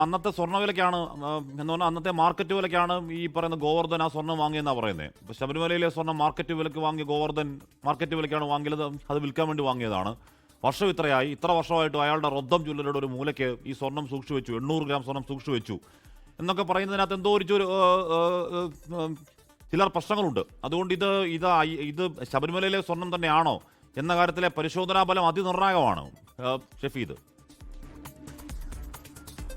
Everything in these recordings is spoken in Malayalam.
അന്നത്തെ സ്വർണ്ണവിലയ്ക്കാണ് എന്ന് പറഞ്ഞാൽ അന്നത്തെ മാർക്കറ്റ് വിലയ്ക്കാണ് ഈ പറയുന്ന ഗോവർദ്ധൻ ആ സ്വർണ്ണം വാങ്ങിയെന്നാണ് പറയുന്നത്. ഇപ്പോൾ ശബരിമലയിലെ സ്വർണ്ണം മാർക്കറ്റ് വിലയ്ക്ക് വാങ്ങിയ ഗോവർദ്ധൻ മാർക്കറ്റ് വിലയ്ക്കാണ് വാങ്ങിയത്, അത് വിൽക്കാൻ വേണ്ടി വാങ്ങിയതാണ്. വർഷം ഇത്ര വർഷമായിട്ട് അയാളുടെ റൊദ്ധം ജ്വല്ലറിയുടെ ഒരു മൂലയ്ക്ക് ഈ സ്വർണം സൂക്ഷിച്ചു വെച്ചു, 800 ഗ്രാം സ്വർണം സൂക്ഷിച്ചു വെച്ചു എന്നൊക്കെ പറയുന്നതിനകത്ത് എന്തോ ഒരു ചില പ്രശ്നങ്ങളുണ്ട്. അതുകൊണ്ട് ഇത് ശബരിമലയിലെ സ്വർണം തന്നെയാണോ എന്ന കാര്യത്തിലെ പരിശോധനാ ഫലം അതിനിർണായകമാണ്. ഷഫീദ്,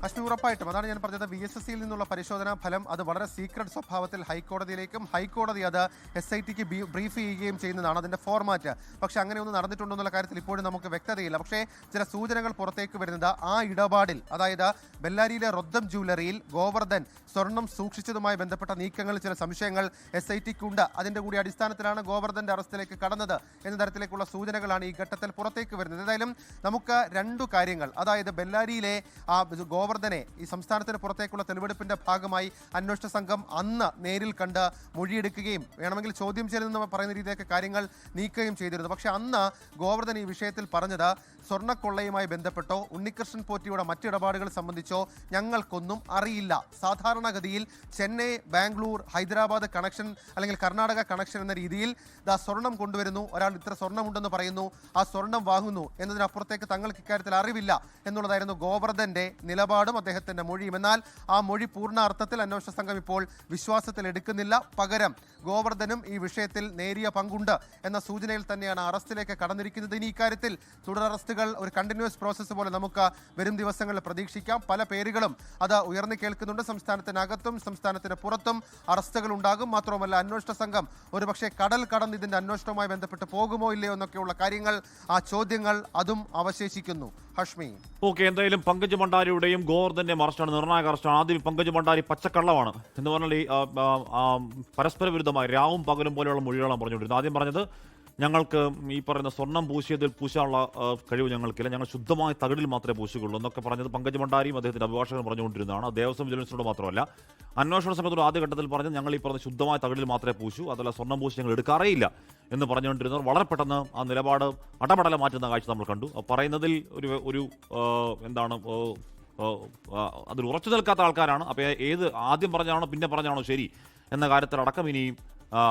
അശ്മി, ഉറപ്പായിട്ടും അതാണ് ഞാൻ പറഞ്ഞത്. VSSCയിൽ നിന്നുള്ള പരിശോധനാ ഫലം അത് വളരെ സീക്രട്ട് സ്വഭാവത്തിൽ ഹൈക്കോടതിയിലേക്കും ഹൈക്കോടതി അത് SITക്ക് ബ്രീഫ് ചെയ്യുകയും ചെയ്യുന്നതാണ് അതിൻ്റെ ഫോർമാറ്റ്. പക്ഷേ അങ്ങനെ ഒന്ന് നടന്നിട്ടുണ്ടോ എന്നുള്ള കാര്യത്തിൽ ഇപ്പോഴും നമുക്ക് വ്യക്തതയില്ല. പക്ഷേ ചില സൂചനകൾ പുറത്തേക്ക് വരുന്നത് ആ ഇടപാടിൽ, അതായത് ബെല്ലാരിയിലെ റൊദ്ധം ജ്വല്ലറിയിൽ ഗോവർദ്ധൻ സ്വർണം സൂക്ഷിച്ചതുമായി ബന്ധപ്പെട്ട നീക്കങ്ങളിൽ ചില സംശയങ്ങൾ SITക്കുണ്ട്. അതിൻ്റെ കൂടി അടിസ്ഥാനത്തിലാണ് ഗോവർദ്ധൻ്റെ അറസ്റ്റിലേക്ക് കടന്നത് എന്ന തരത്തിലേക്കുള്ള സൂചനകളാണ് ഈ ഘട്ടത്തിൽ പുറത്തേക്ക് വരുന്നത്. ഏതായാലും നമുക്ക് രണ്ടു കാര്യങ്ങൾ, അതായത് ബെല്ലാരിയിലെ ആ ഗോവർദ്ധനെ ഈ സംസ്ഥാനത്തിന് പുറത്തേക്കുള്ള തെളിവെടുപ്പിന്റെ ഭാഗമായി അന്വേഷണ സംഘം അന്ന് നേരിൽ കണ്ട് മൊഴിയെടുക്കുകയും വേണമെങ്കിൽ ചോദ്യം ചെയ്യലെന്ന് പറയുന്ന രീതിയിലേക്ക് കാര്യങ്ങൾ നീക്കുകയും ചെയ്തിരുന്നു. പക്ഷേ അന്ന് ഗോവർദ്ധൻ ഈ വിഷയത്തിൽ പറഞ്ഞത് സ്വർണ്ണക്കൊള്ളയുമായി ബന്ധപ്പെട്ടോ ഉണ്ണികൃഷ്ണൻ പോറ്റിയുടെ മറ്റിടപാടുകൾ സംബന്ധിച്ചോ ഞങ്ങൾക്കൊന്നും അറിയില്ല. സാധാരണഗതിയിൽ ചെന്നൈ, ബാംഗ്ലൂർ, ഹൈദരാബാദ് കണക്ഷൻ അല്ലെങ്കിൽ കർണാടക കണക്ഷൻ എന്ന രീതിയിൽ സ്വർണം കൊണ്ടുവരുന്നു, ഒരാൾ ഇത്ര സ്വർണ്ണമുണ്ടെന്ന് പറയുന്നു, ആ സ്വർണം വാങ്ങുന്നു എന്നതിനപ്പുറത്തേക്ക് തങ്ങൾക്ക് ഇക്കാര്യത്തിൽ അറിവില്ല എന്നുള്ളതായിരുന്നു ഗോവർദ്ധന്റെ നിലപാടും അദ്ദേഹത്തിന്റെ മൊഴിയും. എന്നാൽ ആ മൊഴി പൂർണ്ണ അർത്ഥത്തിൽ അന്വേഷണ സംഘം ഇപ്പോൾ വിശ്വാസത്തിൽ എടുക്കുന്നില്ല. പകരം ഗോവർദ്ധനും ഈ വിഷയത്തിൽ നേരിയ പങ്കുണ്ട് എന്ന സൂചനയിൽ തന്നെയാണ് അറസ്റ്റിലേക്ക് കടന്നിരിക്കുന്നത്. ഇനി ഇക്കാര്യത്തിൽ തുടരറസ്റ്റുകൾ ഒരു കണ്ടിന്യൂസ് പ്രോസസ്സ് പോലെ നമുക്ക് വരും ദിവസങ്ങളിൽ പ്രതീക്ഷിക്കാം. പല പേരുകളും അത് ഉയർന്നു കേൾക്കുന്നുണ്ട്. സംസ്ഥാനത്തിനകത്തും സംസ്ഥാനത്തിന് പുറത്തും അറസ്റ്റുകൾ ഉണ്ടാകും. മാത്രവുമല്ല അന്വേഷണ സംഘം ഒരുപക്ഷെ കടൽ കടന്ന് ഇതിന്റെ അന്വേഷണവുമായി ബന്ധപ്പെട്ട് പോകുമോ ഇല്ലയോ എന്നൊക്കെയുള്ള കാര്യങ്ങൾ, ആ ചോദ്യങ്ങൾ അതും അവശേഷിക്കുന്നു. ഹഷ്മി, ഓക്കെ, എന്തായാലും പങ്കജ് ഭണ്ഡാരിയുടെയും ഗോവർദ്ധന്റെയും അറസ്റ്റാണ്, നിർണായക അറസ്റ്റാണ്. ആദ്യം പങ്കജ് ഭണ്ഡാരി പച്ചക്കള്ളമാണ് എന്ന് പറഞ്ഞാൽ ഈ പരസ്പര വിരുദ്ധമായി രാവും പകലും പോലെയുള്ള മൊഴികളാണ് പറഞ്ഞുകൊണ്ടിരുന്നത്. ആദ്യം പറഞ്ഞത് ഞങ്ങൾക്ക് ഈ പറയുന്ന സ്വർണം പൂശാനുള്ള കഴിവ് ഞങ്ങൾക്കില്ല, ഞങ്ങൾ ശുദ്ധമായ തകിടിൽ മാത്രമേ പൂശുകയുള്ളൂ എന്നൊക്കെ പറഞ്ഞത് പങ്കജ് ഭണ്ഡാരിയും അദ്ദേഹത്തിന്റെ അഭിഭാഷകൻ പറഞ്ഞുകൊണ്ടിരുന്നതാണ്. ദേവസ്വം വിജിലൻസിനോട് മാത്രമല്ല, അന്വേഷണ സംഘത്തോട് ആദ്യഘട്ടത്തിൽ പറഞ്ഞത് ഞങ്ങൾ ഈ പറഞ്ഞ ശുദ്ധമായ തകിടിൽ മാത്രമേ പൂശൂ, അതല്ല സ്വർണം പൂശി ഞങ്ങൾ എടുക്കാറേയില്ല എന്ന് പറഞ്ഞുകൊണ്ടിരുന്നവർ വളരെ പെട്ടെന്ന് ആ നിലപാട് അടപടല മാറ്റുന്ന കാഴ്ച നമ്മൾ കണ്ടു. പറയുന്നതിൽ ഒരു എന്താണ് അതിൽ ഉറച്ചു നിൽക്കാത്ത ആൾക്കാരാണ്. അപ്പോൾ ആദ്യം പറഞ്ഞാണോ പിന്നെ പറഞ്ഞാണോ ശരി എന്ന കാര്യത്തിലടക്കം ഇനിയും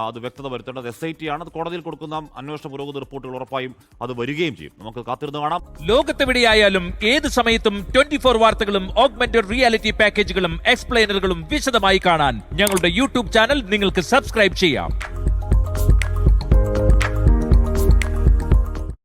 അത് വ്യക്തത വരുത്തേണ്ടത് SIT ആണ്. അത് കോടതിയിൽ കൊടുക്കുന്ന അന്വേഷണ പുരോഗതി റിപ്പോർട്ടുകൾ ഉറപ്പായും അത് വരികയും ചെയ്യും. നമുക്ക് കാത്തിരുന്ന് കാണാം. ലോകത്തെവിടെയായാലും ഏത് സമയത്തും 24 വാർത്തകളും ഓഗ്മെന്റഡ് റിയാലിറ്റി പാക്കേജുകളും എക്സ്പ്ലെയിനറുകളും വിശദമായി കാണാൻ ഞങ്ങളുടെ YouTube ചാനൽ നിങ്ങൾക്ക് സബ്സ്ക്രൈബ് ചെയ്യാം.